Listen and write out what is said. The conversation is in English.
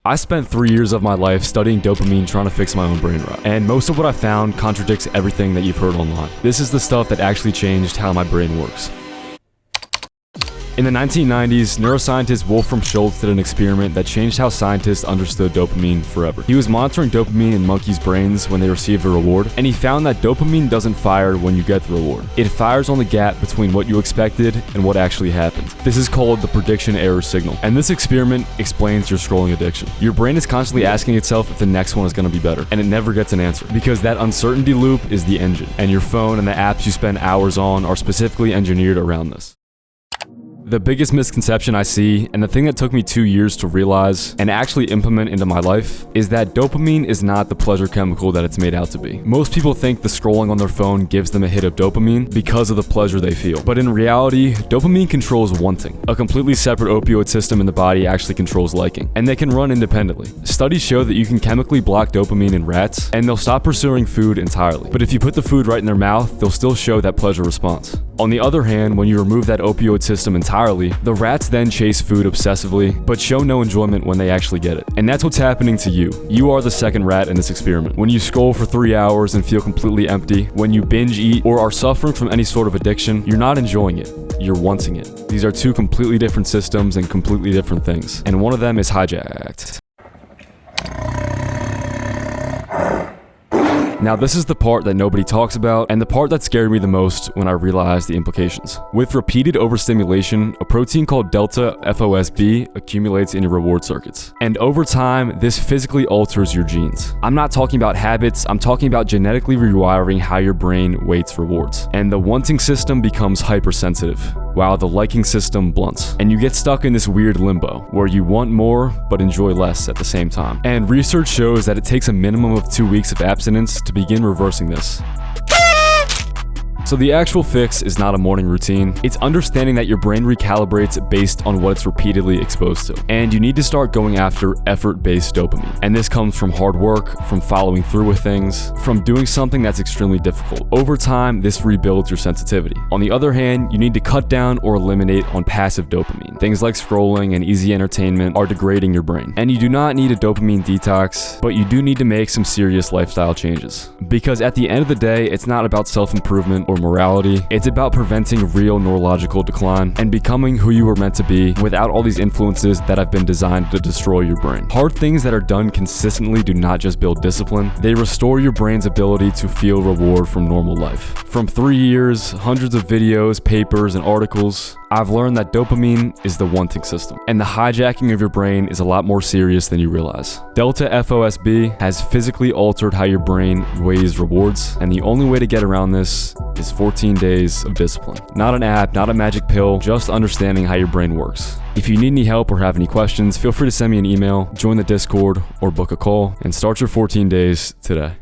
I spent 3 years of my life studying dopamine trying to fix my own brain rot, and most of what I found contradicts everything that you've heard online. This is the stuff that actually changed how my brain works. In the 1990s, neuroscientist Wolfram Schultz did an experiment that changed how scientists understood dopamine forever. He was monitoring dopamine in monkeys' brains when they received a reward, and he found that dopamine doesn't fire when you get the reward. It fires on the gap between what you expected and what actually happened. This is called the prediction error signal, and this experiment explains your scrolling addiction. Your brain is constantly asking itself if the next one is going to be better, and it never gets an answer, because that uncertainty loop is the engine, and your phone and the apps you spend hours on are specifically engineered around this. The biggest misconception I see, and the thing that took me 2 years to realize and actually implement into my life, is that dopamine is not the pleasure chemical that it's made out to be. Most people think the scrolling on their phone gives them a hit of dopamine because of the pleasure they feel. But in reality, dopamine controls wanting. A completely separate opioid system in the body actually controls liking, and they can run independently. Studies show that you can chemically block dopamine in rats, and they'll stop pursuing food entirely. But if you put the food right in their mouth, they'll still show that pleasure response. On the other hand, when you remove that opioid system entirely, the rats then chase food obsessively, but show no enjoyment when they actually get it. And that's what's happening to you. You are the second rat in this experiment. When you scroll for 3 hours and feel completely empty, when you binge eat or are suffering from any sort of addiction, you're not enjoying it. You're wanting it. These are two completely different systems and completely different things. And one of them is hijacked. Now this is the part that nobody talks about, and the part that scared me the most when I realized the implications. With repeated overstimulation, a protein called delta FOSB accumulates in your reward circuits. And over time, this physically alters your genes. I'm not talking about habits, I'm talking about genetically rewiring how your brain weights rewards. And the wanting system becomes hypersensitive, while the liking system blunts. And you get stuck in this weird limbo, where you want more, but enjoy less at the same time. And research shows that it takes a minimum of 2 weeks of abstinence to begin reversing this. So the actual fix is not a morning routine, it's understanding that your brain recalibrates based on what it's repeatedly exposed to. And you need to start going after effort-based dopamine. And this comes from hard work, from following through with things, from doing something that's extremely difficult. Over time, this rebuilds your sensitivity. On the other hand, you need to cut down or eliminate on passive dopamine. Things like scrolling and easy entertainment are degrading your brain. And you do not need a dopamine detox, but you do need to make some serious lifestyle changes. Because at the end of the day, it's not about self-improvement or morality, it's about preventing real neurological decline and becoming who you were meant to be without all these influences that have been designed to destroy your brain. Hard things that are done consistently do not just build discipline, they restore your brain's ability to feel reward from normal life. From 3 years, hundreds of videos, papers, and articles, I've learned that dopamine is the wanting system, and the hijacking of your brain is a lot more serious than you realize. Delta FOSB has physically altered how your brain weighs rewards, and the only way to get around this is 14 days of discipline. Not an app, not a magic pill, just understanding how your brain works. If you need any help or have any questions, feel free to send me an email, join the Discord, or book a call, and start your 14 days today.